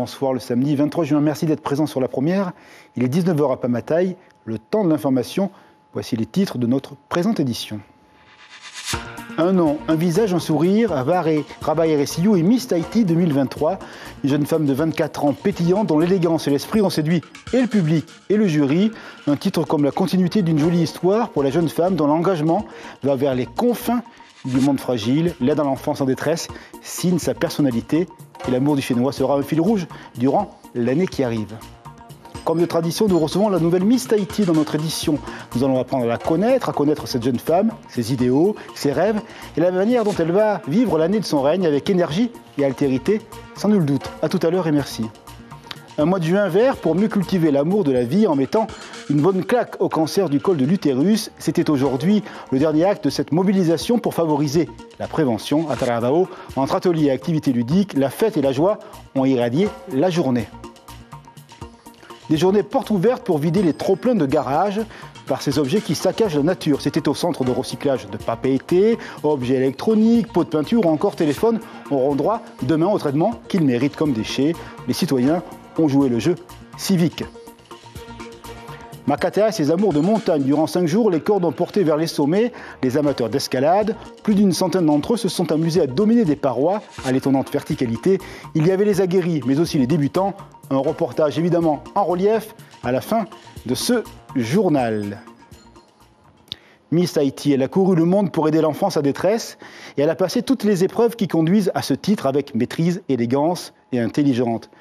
bonsoir le samedi 23 juin. Merci d'être présent sur la première. Il est 19h à Pamataï, le temps de l'information. Voici les titres de notre présente édition. Un nom, un visage, un sourire, Rabah Siou et Miss Tahiti 2023. Une jeune femme de 24 ans pétillante dont l'élégance et l'esprit ont séduit et le public et le jury. Un titre comme la continuité d'une jolie histoire pour la jeune femme dont l'engagement va vers les confins du monde fragile. L'aide à l'enfance en détresse signe sa personnalité et l'amour du Fénois sera un fil rouge durant l'année qui arrive. Comme de tradition, nous recevons la nouvelle Miss Tahiti dans notre édition. Nous allons apprendre à la connaître, à connaître cette jeune femme, ses idéaux, ses rêves et la manière dont elle va vivre l'année de son règne avec énergie et altérité, sans nul doute. À tout à l'heure et merci. Un mois de juin vert pour mieux cultiver l'amour de la vie en mettant une bonne claque au cancer du col de l'utérus. C'était aujourd'hui le dernier acte de cette mobilisation pour favoriser la prévention à Taravao. Entre ateliers et activités ludiques, la fête et la joie ont irradié la journée. Des journées portes ouvertes pour vider les trop-pleins de garages par ces objets qui saccagent la nature. C'était au centre de recyclage de papier, objets électroniques, pots de peinture ou encore téléphones auront droit demain au traitement qu'ils méritent comme déchets. Les citoyens ont joué le jeu civique. Makatea et ses amours de montagne. Durant 5 jours, les cordes ont porté vers les sommets les amateurs d'escalade. Plus d'une centaine d'entre eux se sont amusés à dominer des parois à l'étonnante verticalité. Il y avait les aguerris, mais aussi les débutants. Un reportage évidemment en relief à la fin de ce journal. Miss Tahiti, elle a couru le monde pour aider l'enfance à détresse et elle a passé toutes les épreuves qui conduisent à ce titre avec maîtrise, élégance et intelligente.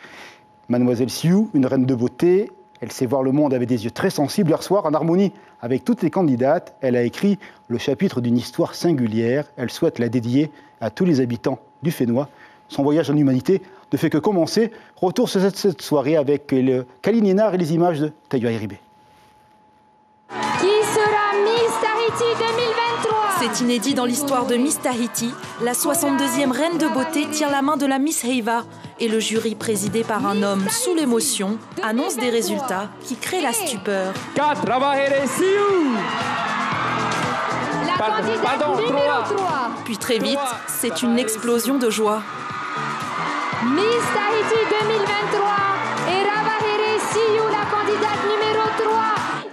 Mademoiselle Siou, une reine de beauté, elle sait voir le monde avec des yeux très sensibles. Hier soir, en harmonie avec toutes les candidates, elle a écrit le chapitre d'une histoire singulière. Elle souhaite la dédier à tous les habitants du Fénois. Son voyage en humanité ne fait que commencer. Retour sur cette soirée avec le Kalinénar et les images de Taïwa Iribé. Qui sera Miss Tahiti 2023 ? C'est inédit dans l'histoire de Miss Tahiti. La 62e reine de beauté tient la main de la Miss Heiva et le jury présidé par un homme sous l'émotion annonce des résultats qui créent la stupeur. 4, Rabah Siou. La candidate numéro 3. Puis très vite, c'est une explosion de joie. Miss Tahiti 2023 et Rabah Siou, la candidate numéro 3.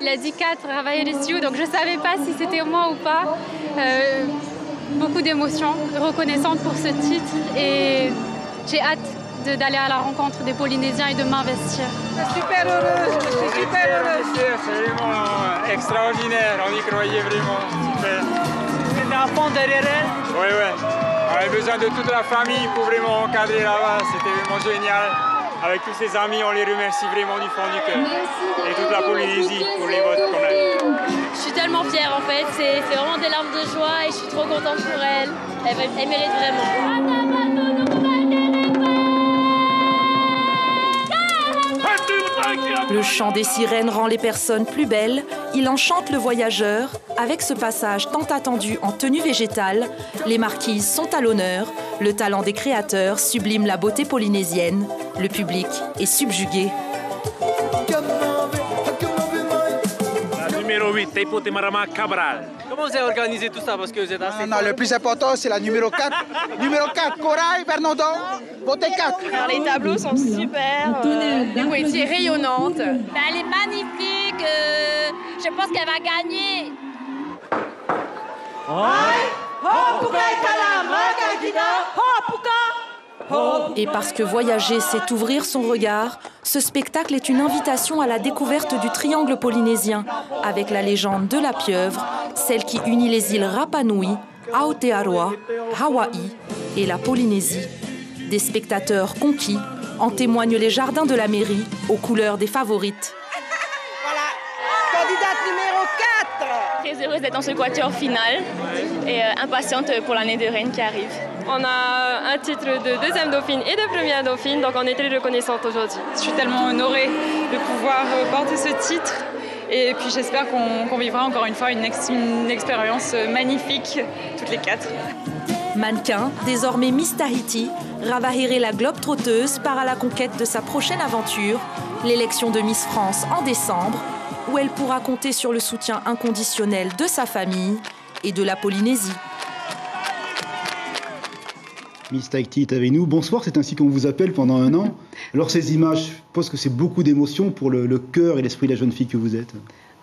Il a dit 4, Rabah Siou, donc je ne savais pas si c'était moi ou pas. Beaucoup d'émotions, reconnaissante pour ce titre et j'ai hâte d'aller à la rencontre des Polynésiens et de m'investir. Je suis super heureuse, je suis super heureuse. C'est vraiment extraordinaire, on y croyait vraiment. Super. C'était un fond derrière elle. Oui. On avait besoin de toute la famille pour vraiment encadrer là-bas, c'était vraiment génial. Avec tous ses amis, on les remercie vraiment du fond du cœur. Et toute la Polynésie pour les votes qu'on a eu. Je suis tellement fière en fait, c'est vraiment des larmes de joie et je suis trop contente pour elle. Elle mérite vraiment. Le chant des sirènes rend les personnes plus belles. Il enchante le voyageur. Avec ce passage tant attendu en tenue végétale, les marquises sont à l'honneur. Le talent des créateurs sublime la beauté polynésienne. Le public est subjugué. La numéro 8, Teipo Temarama Cabral. Comment vous avez organisé tout ça? Parce que vous êtes assez... Non, le plus important, c'est la numéro 4. Numéro 4, Corail Bernardon, votez 4. Alors, les tableaux sont super, des poésies rayonnantes. Elle est magnifique, je pense qu'elle va gagner. Et parce que voyager, c'est ouvrir son regard, ce spectacle est une invitation à la découverte du triangle polynésien, avec la légende de la pieuvre, celle qui unit les îles Rapa Nui, Aotearoa, Hawaï et la Polynésie. Des spectateurs conquis, en témoignent les jardins de la mairie, aux couleurs des favorites. Voilà, candidate numéro 4. Très heureuse d'être dans ce quatuor final et impatiente pour l'année de reine qui arrive. On a un titre de deuxième dauphine et de première dauphine, donc on est très reconnaissante aujourd'hui. Je suis tellement honorée de pouvoir porter ce titre et puis j'espère qu'on vivra encore une fois une expérience magnifique, toutes les 4. Mannequin, désormais Miss Tahiti, Rabah la globe-trotteuse part à la conquête de sa prochaine aventure, l'élection de Miss France en décembre, où elle pourra compter sur le soutien inconditionnel de sa famille et de la Polynésie. Miss Tahiti est avec nous. Bonsoir, c'est ainsi qu'on vous appelle pendant un an. Alors ces images, je pense que c'est beaucoup d'émotions pour le cœur et l'esprit de la jeune fille que vous êtes.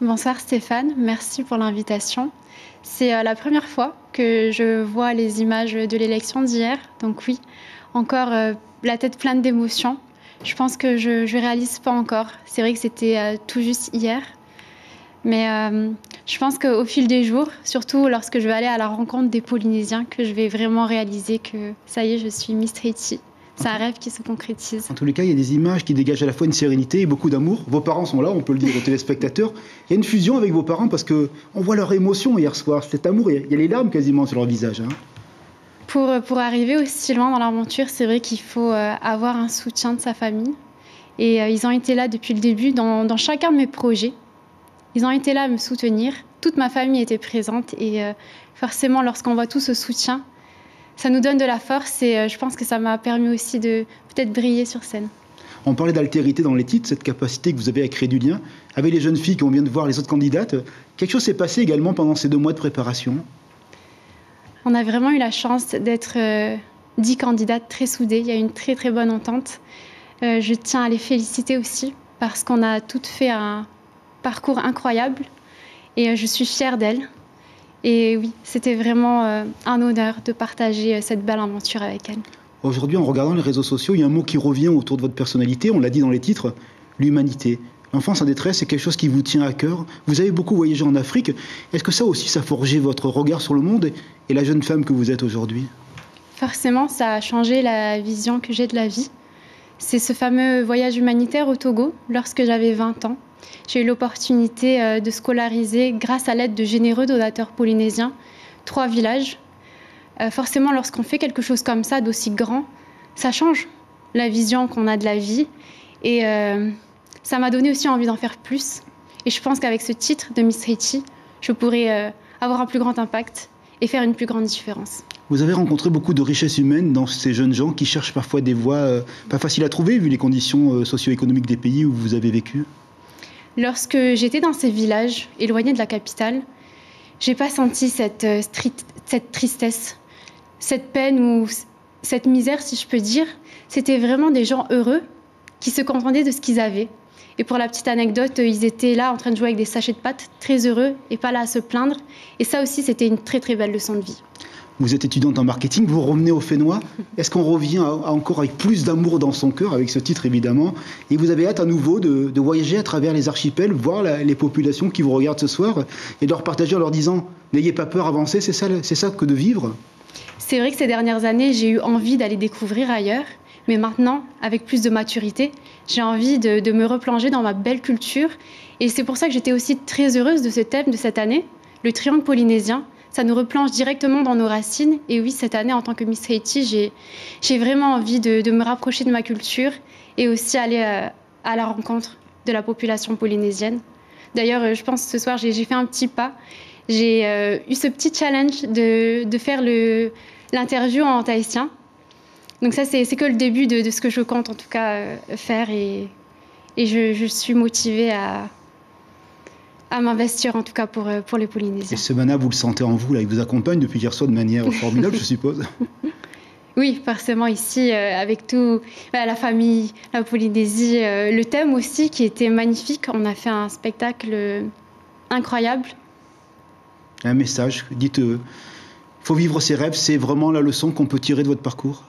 Bonsoir Stéphane, merci pour l'invitation. C'est la première fois que je vois les images de l'élection d'hier. Donc oui, encore la tête pleine d'émotions. Je pense que je ne réalise pas encore. C'est vrai que c'était tout juste hier. Mais je pense qu'au fil des jours, surtout lorsque je vais aller à la rencontre des Polynésiens, que je vais vraiment réaliser que ça y est, je suis Miss Tahiti. C'est un rêve qui se concrétise. En tous les cas, il y a des images qui dégagent à la fois une sérénité et beaucoup d'amour. Vos parents sont là, on peut le dire aux téléspectateurs. Il y a une fusion avec vos parents parce qu'on voit leur émotion hier soir. Cet amour, il y a les larmes quasiment sur leur visage. Hein. Pour arriver aussi loin dans l'aventure, c'est vrai qu'il faut avoir un soutien de sa famille. Et ils ont été là depuis le début dans chacun de mes projets. Ils ont été là à me soutenir. Toute ma famille était présente. Et forcément, lorsqu'on voit tout ce soutien, ça nous donne de la force. Et je pense que ça m'a permis aussi de peut-être briller sur scène. On parlait d'altérité dans les titres, cette capacité que vous avez à créer du lien. Avec les jeunes filles qu'on vient de voir, les autres candidates, quelque chose s'est passé également pendant ces 2 mois de préparation. On a vraiment eu la chance d'être 10 candidates très soudées. Il y a une très très bonne entente. Je tiens à les féliciter aussi parce qu'on a toutes fait un parcours incroyable et je suis fière d'elles. Et oui, c'était vraiment un honneur de partager cette belle aventure avec elles. Aujourd'hui, en regardant les réseaux sociaux, il y a un mot qui revient autour de votre personnalité, on l'a dit dans les titres, l'humanité. L'enfance en détresse, c'est quelque chose qui vous tient à cœur. Vous avez beaucoup voyagé en Afrique. Est-ce que ça aussi, ça a forgé votre regard sur le monde et la jeune femme que vous êtes aujourd'hui? Forcément, ça a changé la vision que j'ai de la vie. C'est ce fameux voyage humanitaire au Togo, lorsque j'avais 20 ans. J'ai eu l'opportunité de scolariser, grâce à l'aide de généreux donateurs polynésiens, 3 villages. Forcément, lorsqu'on fait quelque chose comme ça, d'aussi grand, ça change la vision qu'on a de la vie. Et ça m'a donné aussi envie d'en faire plus. Et je pense qu'avec ce titre de Miss Tahiti, je pourrais avoir un plus grand impact et faire une plus grande différence. Vous avez rencontré beaucoup de richesses humaines dans ces jeunes gens qui cherchent parfois des voies pas faciles à trouver, vu les conditions socio-économiques des pays où vous avez vécu. Lorsque j'étais dans ces villages, éloignés de la capitale, j'ai pas senti cette tristesse, cette peine ou cette misère, si je peux dire. C'était vraiment des gens heureux qui se contentaient de ce qu'ils avaient. Et pour la petite anecdote, ils étaient là en train de jouer avec des sachets de pâtes, très heureux et pas là à se plaindre. Et ça aussi, c'était une très très belle leçon de vie. Vous êtes étudiante en marketing, vous revenez au Fénois. Est-ce qu'on revient encore avec plus d'amour dans son cœur, avec ce titre évidemment? Et vous avez hâte à nouveau de voyager à travers les archipels, voir les populations qui vous regardent ce soir et de leur partager en leur disant « N'ayez pas peur, avancez », c'est ça que de vivre? C'est vrai que ces dernières années, j'ai eu envie d'aller découvrir ailleurs. Mais maintenant, avec plus de maturité, j'ai envie de me replonger dans ma belle culture. Et c'est pour ça que j'étais aussi très heureuse de ce thème de cette année, le triangle polynésien. Ça nous replonge directement dans nos racines. Et oui, cette année, en tant que Miss Tahiti, j'ai vraiment envie de me rapprocher de ma culture et aussi aller à la rencontre de la population polynésienne. D'ailleurs, je pense que ce soir, j'ai fait un petit pas. J'ai eu ce petit challenge de faire l'interview en tahitien. Donc ça, c'est que le début de ce que je compte en tout cas faire. Et je suis motivée à m'investir en tout cas pour les Polynésiens. Et ce mana, vous le sentez en vous, là, il vous accompagne depuis hier soir de manière formidable, je suppose. Oui, forcément ici, avec tout, la famille, la Polynésie, le thème aussi qui était magnifique. On a fait un spectacle incroyable. Un message, dites, faut vivre ses rêves, c'est vraiment la leçon qu'on peut tirer de votre parcours?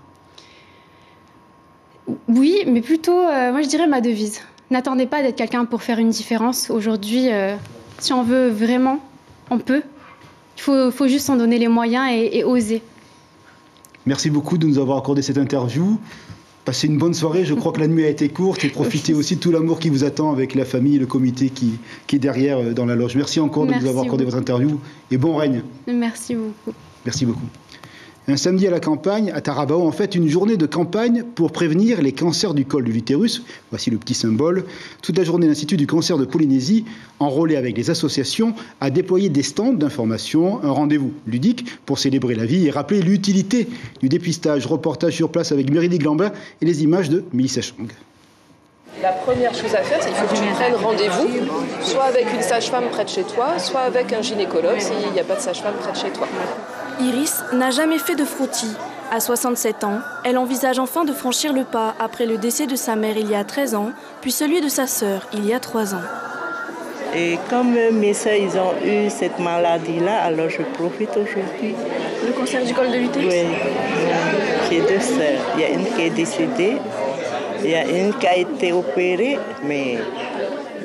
Oui, mais plutôt, moi je dirais ma devise. N'attendez pas d'être quelqu'un pour faire une différence. Aujourd'hui, si on veut vraiment, on peut. Il faut juste s'en donner les moyens et oser. Merci beaucoup de nous avoir accordé cette interview. Passez une bonne soirée. Je crois que la nuit a été courte et profitez aussi de tout l'amour qui vous attend avec la famille et le comité qui est derrière dans la loge. Merci encore de nous avoir accordé votre interview et bon règne. Merci beaucoup. Merci beaucoup. Un samedi à la campagne, à Tarabao, en fait, une journée de campagne pour prévenir les cancers du col de l'utérus. Voici le petit symbole. Toute la journée, l'Institut du cancer de Polynésie, enrôlé avec les associations, a déployé des stands d'information, un rendez-vous ludique pour célébrer la vie et rappeler l'utilité du dépistage. Reportage sur place avec Méridic Glambin et les images de Mélissa Chang. La première chose à faire, c'est qu'il faut que tu prennes rendez-vous, soit avec une sage-femme près de chez toi, soit avec un gynécologue s'il n'y a pas de sage-femme près de chez toi. Iris n'a jamais fait de frottis, À 67 ans, elle envisage enfin de franchir le pas après le décès de sa mère il y a 13 ans, puis celui de sa sœur il y a 3 ans. Et comme mes sœurs, ils ont eu cette maladie-là, alors je profite aujourd'hui. Le cancer du col de l'utérus? Oui, j'ai 2 sœurs. Il y a une qui est décédée, il y a une qui a été opérée, mais...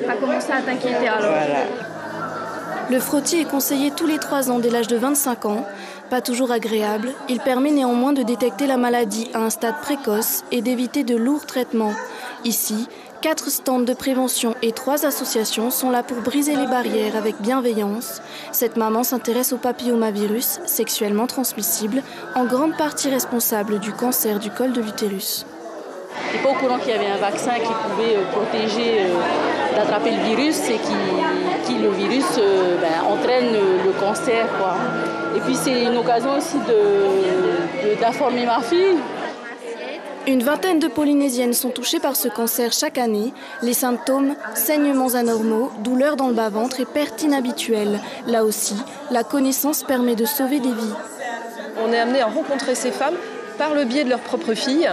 Tu as commencé à t'inquiéter alors? Voilà. Le frottis est conseillé tous les 3 ans dès l'âge de 25 ans. Pas toujours agréable, il permet néanmoins de détecter la maladie à un stade précoce et d'éviter de lourds traitements. Ici, 4 stands de prévention et 3 associations sont là pour briser les barrières avec bienveillance. Cette maman s'intéresse au papillomavirus, sexuellement transmissible, en grande partie responsable du cancer du col de l'utérus. Je n'étais pas au courant qu'il y avait un vaccin qui pouvait protéger d'attraper le virus et qui le virus entraîne le cancer, quoi. Et puis c'est une occasion aussi d'informer ma fille. Une vingtaine de Polynésiennes sont touchées par ce cancer chaque année. Les symptômes, saignements anormaux, douleurs dans le bas-ventre et perte inhabituelle. Là aussi, la connaissance permet de sauver des vies. On est amené à rencontrer ces femmes par le biais de leur propre fille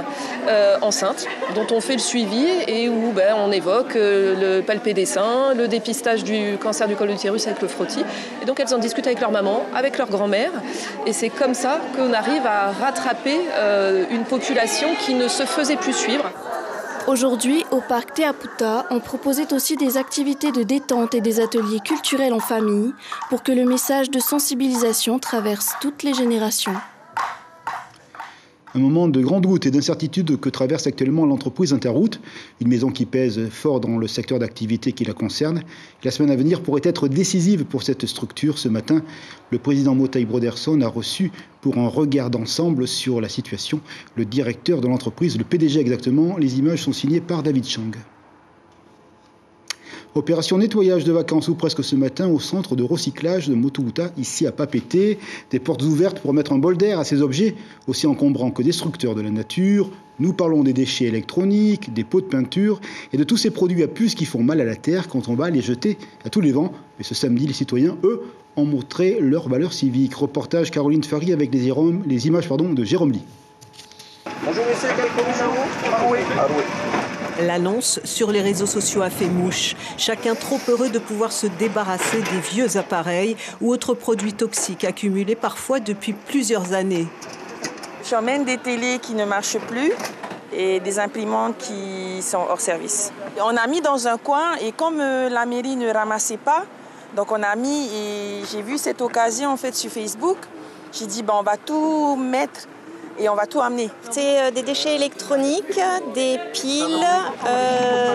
enceinte, dont on fait le suivi et où on évoque le palpé des seins, le dépistage du cancer du col de l'utérus avec le frottis. Et donc elles en discutent avec leur maman, avec leur grand-mère. Et c'est comme ça qu'on arrive à rattraper une population qui ne se faisait plus suivre. Aujourd'hui, au parc Te Aputa, on proposait aussi des activités de détente et des ateliers culturels en famille pour que le message de sensibilisation traverse toutes les générations. Un moment de grand doute et d'incertitude que traverse actuellement l'entreprise Interroute, une maison qui pèse fort dans le secteur d'activité qui la concerne. La semaine à venir pourrait être décisive pour cette structure. Ce matin, le président Motai Broderson a reçu pour un regard d'ensemble sur la situation le directeur de l'entreprise, le PDG exactement. Les images sont signées par David Chang. Opération nettoyage de vacances ou presque ce matin au centre de recyclage de Motuuta, ici à Papeete. Des portes ouvertes pour mettre un bol d'air à ces objets, aussi encombrants que destructeurs de la nature. Nous parlons des déchets électroniques, des pots de peinture et de tous ces produits à puces qui font mal à la terre quand on va les jeter à tous les vents. Et ce samedi, les citoyens, eux, ont montré leur valeur civique. Reportage Caroline Fary avec les images de Jérôme Lee. Bonjour messieurs, quelle commune Aroué. L'annonce sur les réseaux sociaux a fait mouche. Chacun trop heureux de pouvoir se débarrasser des vieux appareils ou autres produits toxiques accumulés parfois depuis plusieurs années. J'emmène des télés qui ne marchent plus et des imprimantes qui sont hors service. On a mis dans un coin et comme la mairie ne ramassait pas, donc on a mis et j'ai vu cette occasion en fait sur Facebook. J'ai dit on va tout mettre et on va tout amener. C'est des déchets électroniques, des piles,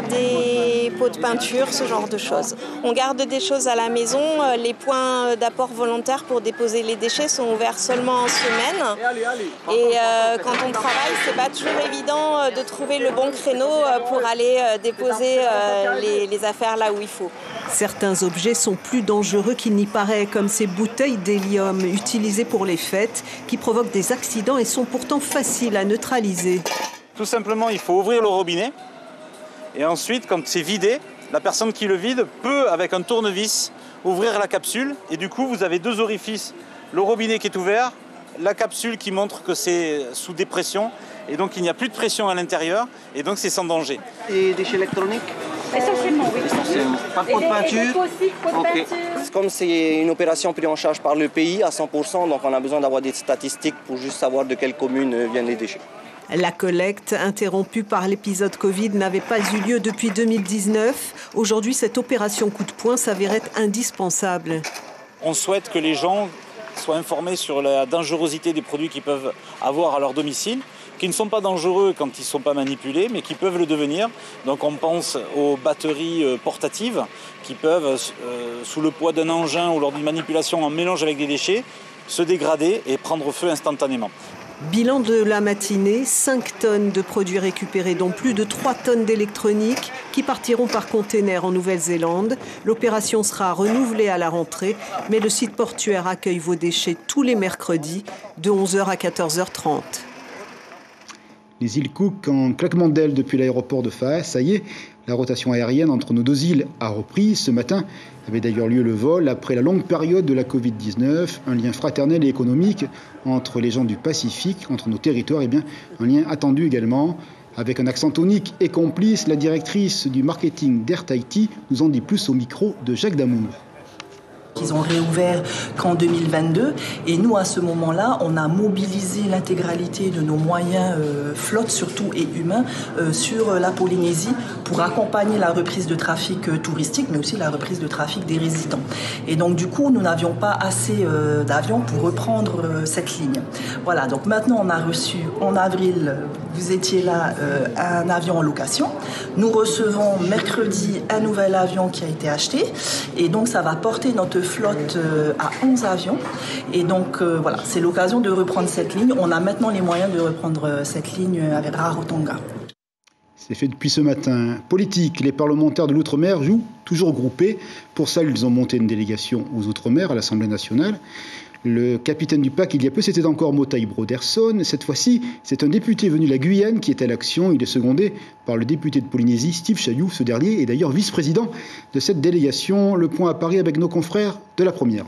des pots de peinture, ce genre de choses. On garde des choses à la maison. Les points d'apport volontaire pour déposer les déchets sont ouverts seulement en semaine. Et quand on travaille, c'est pas toujours évident de trouver le bon créneau pour aller déposer les affaires là où il faut. Certains objets sont plus dangereux qu'il n'y paraît, comme ces bouteilles d'hélium utilisées pour les fêtes, qui provoquent des accidents et sont pourtant faciles à neutraliser. Tout simplement, il faut ouvrir le robinet. Et ensuite, quand c'est vidé, la personne qui le vide peut, avec un tournevis, ouvrir la capsule. Et du coup, vous avez 2 orifices. Le robinet qui est ouvert, la capsule qui montre que c'est sous dépression. Et donc, il n'y a plus de pression à l'intérieur. Et donc, c'est sans danger. Et déchets électroniques ? Essentiellement, oui. Pas de pot de peinture. Okay. Comme c'est une opération prise en charge par le pays à 100%, donc on a besoin d'avoir des statistiques pour juste savoir de quelle commune viennent les déchets. La collecte, interrompue par l'épisode Covid, n'avait pas eu lieu depuis 2019. Aujourd'hui, cette opération coup de poing s'avérait indispensable. On souhaite que les gens soient informés sur la dangerosité des produits qu'ils peuvent avoir à leur domicile, qui ne sont pas dangereux quand ils ne sont pas manipulés, mais qui peuvent le devenir. Donc on pense aux batteries portatives qui peuvent, sous le poids d'un engin ou lors d'une manipulation en mélange avec des déchets, se dégrader et prendre feu instantanément. Bilan de la matinée, 5 tonnes de produits récupérés, dont plus de 3 tonnes d'électronique qui partiront par container en Nouvelle-Zélande. L'opération sera renouvelée à la rentrée, mais le site portuaire accueille vos déchets tous les mercredis de 11h à 14h30. Les îles Cook en claquement d'ailes depuis l'aéroport de Phaes. Ça y est, La rotation aérienne entre nos deux îles a repris. Ce matin avait d'ailleurs lieu le vol après la longue période de la Covid-19. Un lien fraternel et économique entre les gens du Pacifique, entre nos territoires, et bien un lien attendu également. Avec un accent tonique et complice, la directrice du marketing d'Air Tahiti nous en dit plus au micro de Jacques Damour. Ils ont réouvert qu'en 2022 et nous à ce moment-là on a mobilisé l'intégralité de nos moyens flotte surtout et humains sur la Polynésie pour accompagner la reprise de trafic touristique mais aussi la reprise de trafic des résidents. Et donc du coup nous n'avions pas assez d'avions pour reprendre cette ligne. Voilà, donc maintenant on a reçu en avril, vous étiez là, un avion en location. Nous recevons mercredi un nouvel avion qui a été acheté et donc ça va porter notre flotte à 11 avions et donc voilà, c'est l'occasion de reprendre cette ligne. On a maintenant les moyens de reprendre cette ligne avec Rarotonga. C'est fait depuis ce matin. Politique, les parlementaires de l'Outre-mer jouent toujours groupés. Pour ça, ils ont monté une délégation aux Outre-mer à l'Assemblée nationale. Le capitaine du PAC, il y a peu, c'était encore Motaï Broderson. Cette fois-ci, c'est un député venu de la Guyane qui est à l'action. Il est secondé par le député de Polynésie, Steve Chayou. Ce dernier est d'ailleurs vice-président de cette délégation. Le point à Paris avec nos confrères de la première.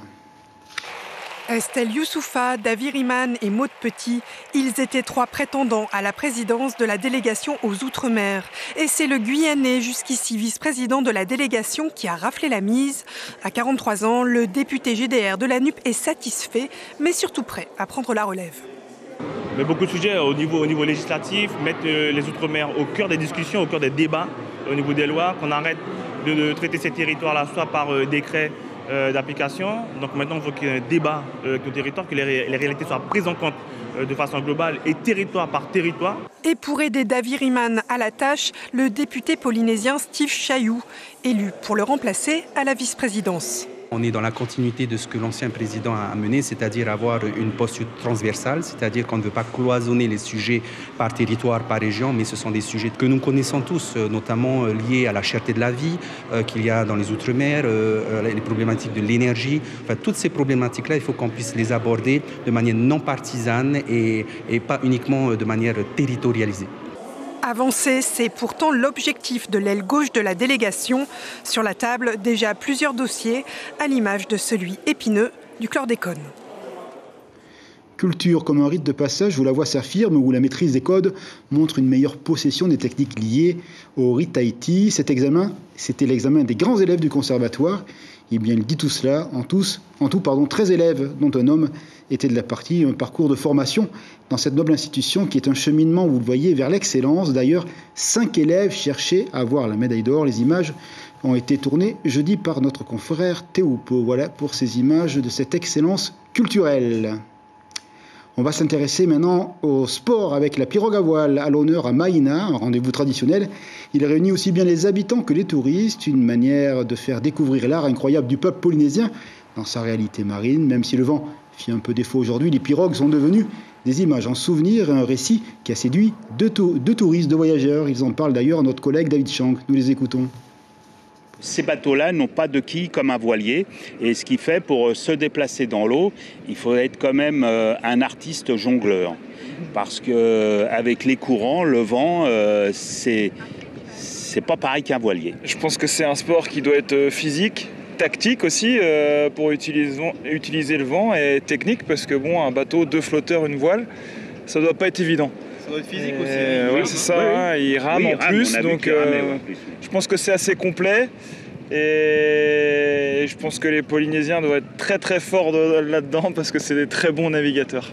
Estelle Youssoufa, Davy Riman et Maud Petit, ils étaient 3 prétendants à la présidence de la délégation aux Outre-mer. Et c'est le Guyanais, jusqu'ici vice-président de la délégation, qui a raflé la mise. À 43 ans, le député GDR de la NUP est satisfait, mais surtout prêt à prendre la relève. Mais beaucoup de sujets au niveau législatif, mettre les Outre-mer au cœur des discussions, au cœur des débats, au niveau des lois, qu'on arrête de traiter ces territoires-là soit par décret d'application. Donc maintenant, il faut qu'il y ait un débat avec nos territoires, que les réalités soient prises en compte de façon globale et territoire par territoire. Et pour aider Davy Riman à la tâche, le député polynésien Steve Chayou, élu pour le remplacer à la vice-présidence. On est dans la continuité de ce que l'ancien président a mené, c'est-à-dire avoir une posture transversale, c'est-à-dire qu'on ne veut pas cloisonner les sujets par territoire, par région, mais ce sont des sujets que nous connaissons tous, notamment liés à la cherté de la vie qu'il y a dans les Outre-mer, les problématiques de l'énergie. Enfin, toutes ces problématiques-là, il faut qu'on puisse les aborder de manière non partisane et pas uniquement de manière territorialisée. Avancer, c'est pourtant l'objectif de l'aile gauche de la délégation. Sur la table, déjà plusieurs dossiers, à l'image de celui épineux du chlordécone. Culture comme un rite de passage où la voix s'affirme, où la maîtrise des codes montre une meilleure possession des techniques liées au rite Tahiti. Cet examen, c'était l'examen des grands élèves du conservatoire. Eh bien, il dit tout cela, en tout, 13 élèves, dont un homme était de la partie, un parcours de formation dans cette noble institution qui est un cheminement, vous le voyez, vers l'excellence. D'ailleurs, 5 élèves cherchaient à avoir la médaille d'or. Les images ont été tournées jeudi par notre confrère Théoupo. Voilà pour ces images de cette excellence culturelle. On va s'intéresser maintenant au sport avec la pirogue à voile à l'honneur à Maïna, un rendez-vous traditionnel. Il réunit aussi bien les habitants que les touristes, une manière de faire découvrir l'art incroyable du peuple polynésien dans sa réalité marine. Même si le vent fit un peu défaut aujourd'hui, les pirogues sont devenues des images en souvenir et un récit qui a séduit deux touristes, 2 voyageurs. Ils en parlent d'ailleurs à notre collègue David Chang. Nous les écoutons. Ces bateaux-là n'ont pas de quille comme un voilier, et ce qui fait pour se déplacer dans l'eau, il faut être quand même un artiste jongleur, parce que avec les courants, le vent, c'est pas pareil qu'un voilier. Je pense que c'est un sport qui doit être physique, tactique aussi pour utiliser le vent, et technique parce que bon, un bateau, 2 flotteurs, une voile, ça doit pas être évident. Ça doit être physique aussi. Oui, c'est ça, oui. Il rame en plus, donc je pense que c'est assez complet. Et je pense que les Polynésiens doivent être très très forts là-dedans parce que c'est des très bons navigateurs.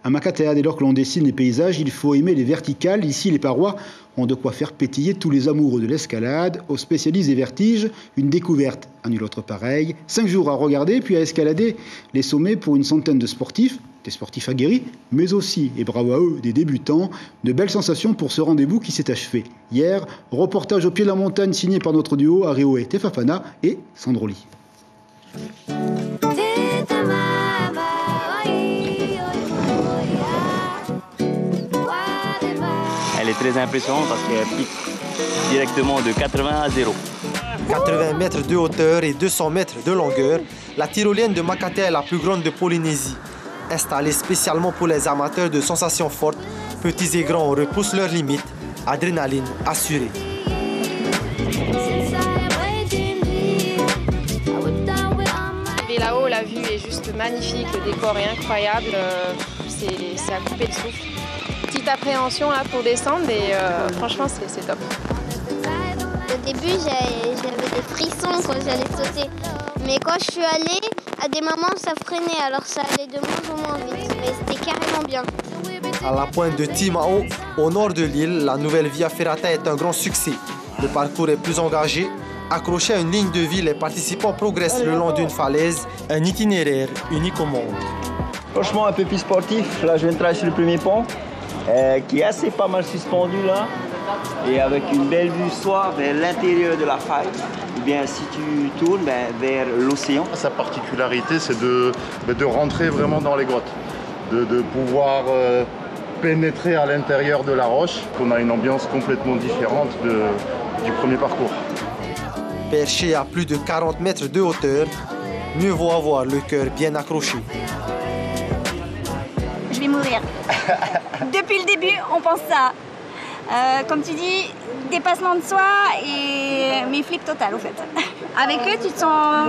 À Makatea, dès lors que l'on dessine les paysages, il faut aimer les verticales. Ici, les parois ont de quoi faire pétiller tous les amoureux de l'escalade. Aux spécialistes des vertiges, une découverte à nul autre pareil. 5 jours à regarder, puis à escalader les sommets pour une centaine de sportifs, des sportifs aguerris, mais aussi, et bravo à eux, des débutants. De belles sensations pour ce rendez-vous qui s'est achevé. Hier, reportage au pied de la montagne signé par notre duo Areoe Tefafana et Sandroli. Elle est très impressionnante parce qu'elle pique directement de 80 à 0. 80 mètres de hauteur et 200 mètres de longueur, la tyrolienne de Makatea est la plus grande de Polynésie. Installée spécialement pour les amateurs de sensations fortes, petits et grands repoussent leurs limites. Adrénaline assurée. Et là-haut, la vue est juste magnifique, le décor est incroyable, c'est à couper le souffle. Petite appréhension là pour descendre et franchement c'est top. Au début, j'avais des frissons quand j'allais sauter. Mais quand je suis allée, à des moments, ça freinait, alors ça allait de moins en moins vite. Mais c'était carrément bien. À la pointe de Timao, au nord de l'île, la nouvelle Via Ferrata est un grand succès. Le parcours est plus engagé. Accroché à une ligne de vie, les participants progressent le long d'une falaise, un itinéraire unique au monde. Franchement, un peu plus sportif. Là, je viens de travailler sur le premier pont, qui est assez pas mal suspendu là. Et avec une belle vue soit vers l'intérieur de la faille, ou bien si tu tournes vers l'océan. Sa particularité, c'est de rentrer vraiment dans les grottes, de pouvoir pénétrer à l'intérieur de la roche. On a une ambiance complètement différente du premier parcours. Perché à plus de 40 mètres de hauteur, mieux vaut avoir le cœur bien accroché. Je vais mourir. Depuis le début, on pense ça. Comme tu dis, dépassement de soi mais flip total au fait. Avec eux, tu te sens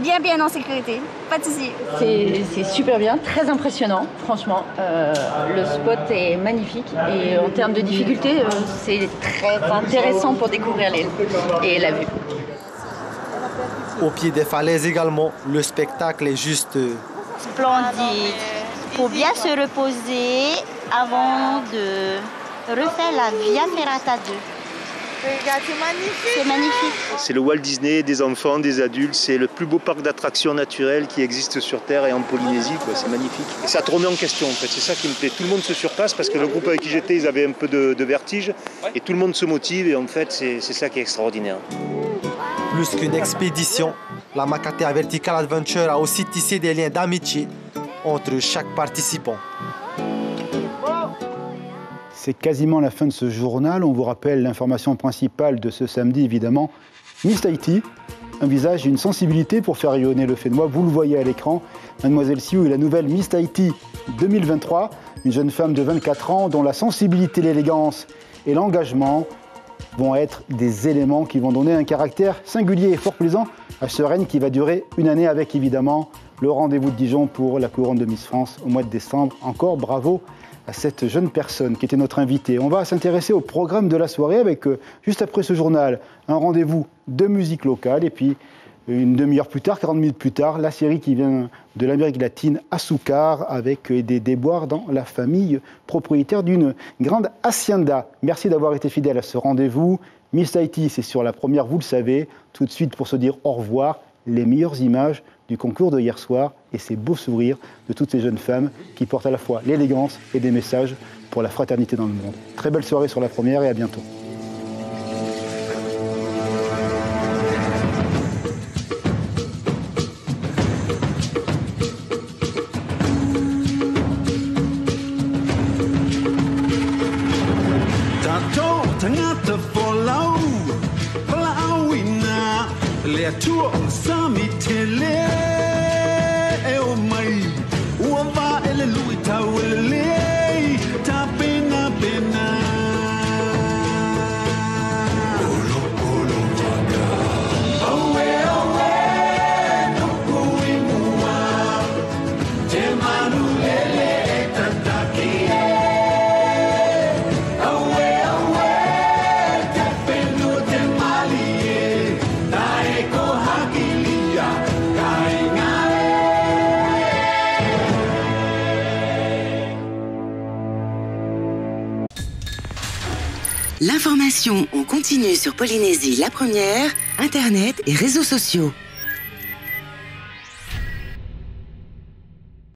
bien en sécurité, pas de soucis. C'est super bien, très impressionnant, franchement. Le spot est magnifique et en termes de difficulté, c'est très intéressant pour découvrir l'île et la vue. Au pied des falaises également, le spectacle est juste splendide. Il faut bien se reposer avant de refaire la Via Ferrata 2. Regarde, c'est magnifique. C'est magnifique. C'est le Walt Disney des enfants, des adultes. C'est le plus beau parc d'attractions naturelles qui existe sur Terre et en Polynésie. C'est magnifique. Et ça te remet en question en fait. C'est ça qui me plaît. Tout le monde se surpasse parce que le groupe avec qui j'étais, ils avaient un peu de vertige. Et tout le monde se motive et en fait, c'est ça qui est extraordinaire. Plus qu'une expédition, la Makatea Vertical Adventure a aussi tissé des liens d'amitié entre chaque participant. C'est quasiment la fin de ce journal. On vous rappelle l'information principale de ce samedi, évidemment. Miss Tahiti, un visage et une sensibilité pour faire rayonner le Fénois. Vous le voyez à l'écran. Mademoiselle Sioux est la nouvelle Miss Tahiti 2023. Une jeune femme de 24 ans dont la sensibilité, l'élégance et l'engagement vont être des éléments qui vont donner un caractère singulier et fort plaisant à ce règne qui va durer une année avec évidemment le rendez-vous de Dijon pour la couronne de Miss France au mois de décembre. Encore bravo à cette jeune personne qui était notre invitée. On va s'intéresser au programme de la soirée avec, juste après ce journal, un rendez-vous de musique locale et puis une demi-heure plus tard, 40 minutes plus tard, la série qui vient de l'Amérique latine, Açúcar, avec des déboires dans la famille propriétaire d'une grande hacienda. Merci d'avoir été fidèle à ce rendez-vous. Miss Tahiti, c'est sur la première, vous le savez. Tout de suite, pour se dire au revoir, les meilleures images du concours de hier soir et ces beaux sourires de toutes ces jeunes femmes qui portent à la fois l'élégance et des messages pour la fraternité dans le monde. Très belle soirée sur la première et à bientôt. L'information en continu sur Polynésie la première, Internet et réseaux sociaux.